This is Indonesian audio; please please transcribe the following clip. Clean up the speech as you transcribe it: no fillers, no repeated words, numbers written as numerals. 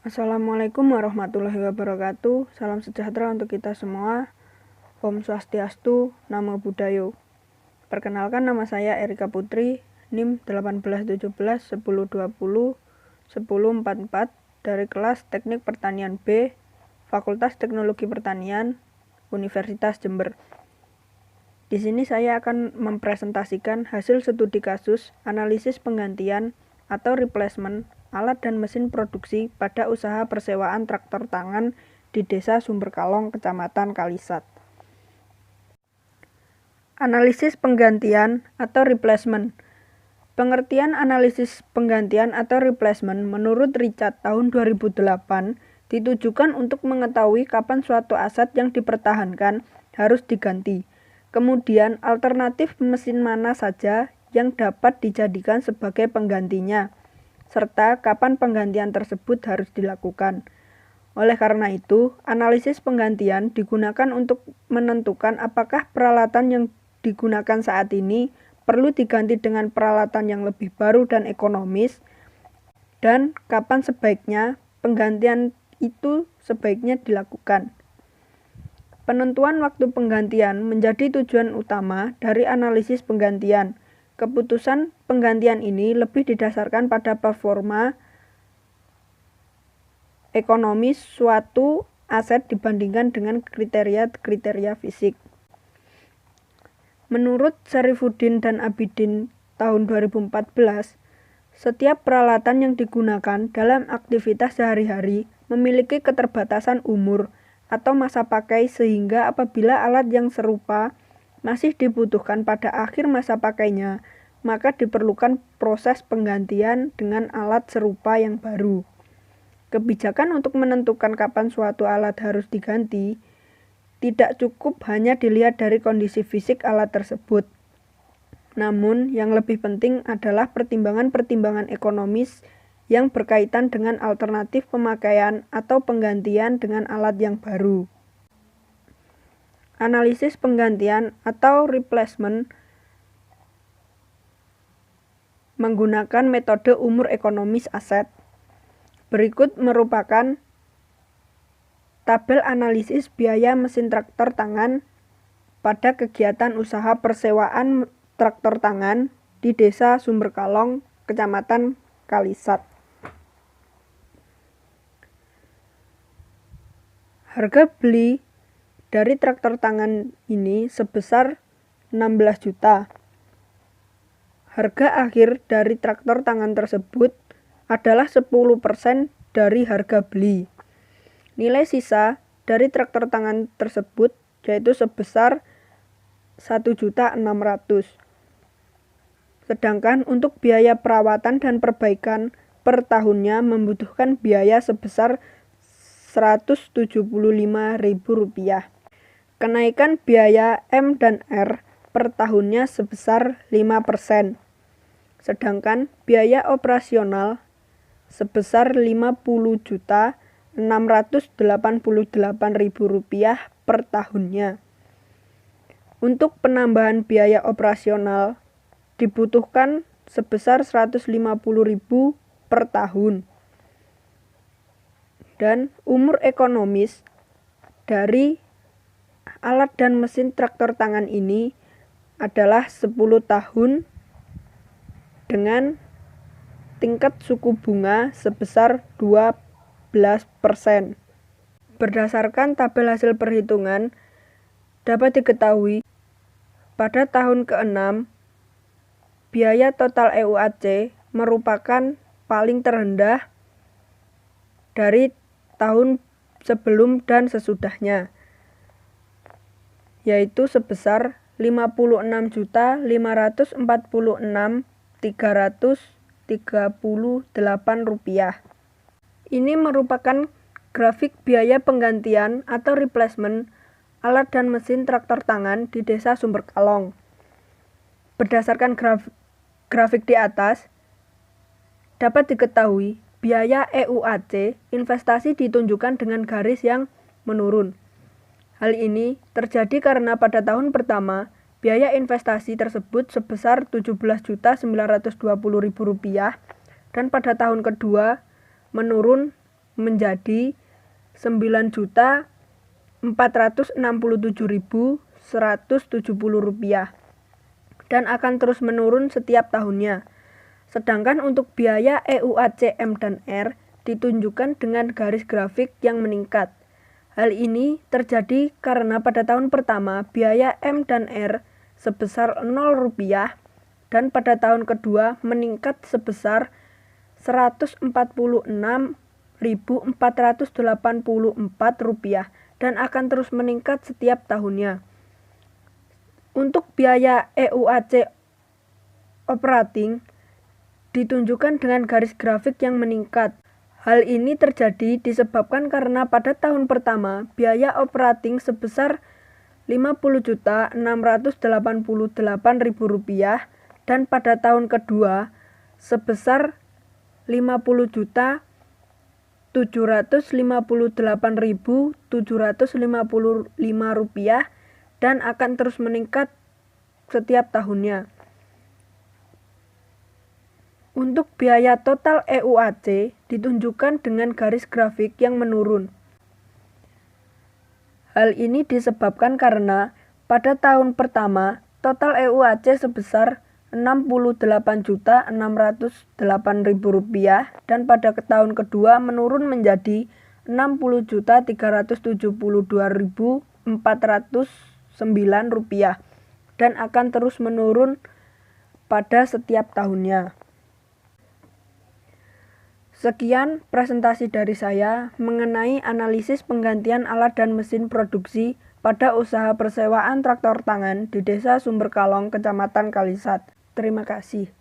Assalamualaikum warahmatullahi wabarakatuh. Salam sejahtera untuk kita semua. Om Swastiastu, Namo Buddhaya. Perkenalkan, nama saya Erika Putri, NIM 181710201044 dari kelas Teknik Pertanian B, Fakultas Teknologi Pertanian, Universitas Jember. Di sini saya akan mempresentasikan hasil studi kasus analisis penggantian atau replacement alat dan mesin produksi pada usaha persewaan traktor tangan di Desa Sumberkalong, Kecamatan Kalisat. Analisis penggantian atau replacement. Pengertian analisis penggantian atau replacement menurut Richard tahun 2008 ditujukan untuk mengetahui kapan suatu aset yang dipertahankan harus diganti. Kemudian alternatif mesin mana saja yang dapat dijadikan sebagai penggantinya, serta kapan penggantian tersebut harus dilakukan. Oleh karena itu, analisis penggantian digunakan untuk menentukan apakah peralatan yang digunakan saat ini perlu diganti dengan peralatan yang lebih baru dan ekonomis, dan kapan sebaiknya penggantian itu sebaiknya dilakukan. Penentuan waktu penggantian menjadi tujuan utama dari analisis penggantian. Keputusan penggantian ini lebih didasarkan pada performa ekonomis suatu aset dibandingkan dengan kriteria-kriteria fisik. Menurut Syarifuddin dan Abidin tahun 2014, setiap peralatan yang digunakan dalam aktivitas sehari-hari memiliki keterbatasan umur atau masa pakai, sehingga apabila alat yang serupa masih dibutuhkan pada akhir masa pakainya, maka diperlukan proses penggantian dengan alat serupa yang baru. Kebijakan untuk menentukan kapan suatu alat harus diganti tidak cukup hanya dilihat dari kondisi fisik alat tersebut. Namun, yang lebih penting adalah pertimbangan-pertimbangan ekonomis yang berkaitan dengan alternatif pemakaian atau penggantian dengan alat yang baru. Analisis penggantian atau replacement menggunakan metode umur ekonomis aset. Berikut merupakan tabel analisis biaya mesin traktor tangan pada kegiatan usaha persewaan traktor tangan di Desa Sumberkalong, Kecamatan Kalisat. Harga beli dari traktor tangan ini sebesar 16 juta. Harga akhir dari traktor tangan tersebut adalah 10% dari harga beli. Nilai sisa dari traktor tangan tersebut yaitu sebesar 1.600.000. Sedangkan untuk biaya perawatan dan perbaikan per tahunnya membutuhkan biaya sebesar Rp175.000. Kenaikan biaya M dan R per tahunnya sebesar 5%. Sedangkan biaya operasional sebesar Rp50.688.000 per tahunnya. Untuk penambahan biaya operasional dibutuhkan sebesar Rp150.000 per tahun. Dan umur ekonomis dari alat dan mesin traktor tangan ini adalah 10 tahun dengan tingkat suku bunga sebesar 12%. Berdasarkan tabel hasil perhitungan, dapat diketahui pada tahun ke-6 biaya total EUAC merupakan paling terendah dari tahun sebelum dan sesudahnya, yaitu sebesar Rp56.346.338. Ini merupakan grafik biaya penggantian atau replacement alat dan mesin traktor tangan di Desa Sumberkalong. Berdasarkan grafik di atas, dapat diketahui biaya EUAC investasi ditunjukkan dengan garis yang menurun. Hal ini terjadi karena pada tahun pertama, biaya investasi tersebut sebesar Rp17.920.000 dan pada tahun kedua menurun menjadi Rp9.467.170 dan akan terus menurun setiap tahunnya. Sedangkan untuk biaya EUAC M dan R ditunjukkan dengan garis grafik yang meningkat. Hal ini terjadi karena pada tahun pertama biaya M dan R sebesar Rp0 dan pada tahun kedua meningkat sebesar Rp146.484 dan akan terus meningkat setiap tahunnya. Untuk biaya EUAC operating ditunjukkan dengan garis grafik yang meningkat. Hal ini terjadi disebabkan karena pada tahun pertama biaya operating sebesar Rp50.688.000 dan pada tahun kedua sebesar Rp50.758.755 dan akan terus meningkat setiap tahunnya. Untuk biaya total EUAC ditunjukkan dengan garis grafik yang menurun. Hal ini disebabkan karena pada tahun pertama total EUAC sebesar Rp68.608.000 dan pada tahun kedua menurun menjadi Rp60.372.409 dan akan terus menurun pada setiap tahunnya. Sekian presentasi dari saya mengenai analisis penggantian alat dan mesin produksi pada usaha persewaan traktor tangan di Desa Sumberkalong, Kecamatan Kalisat. Terima kasih.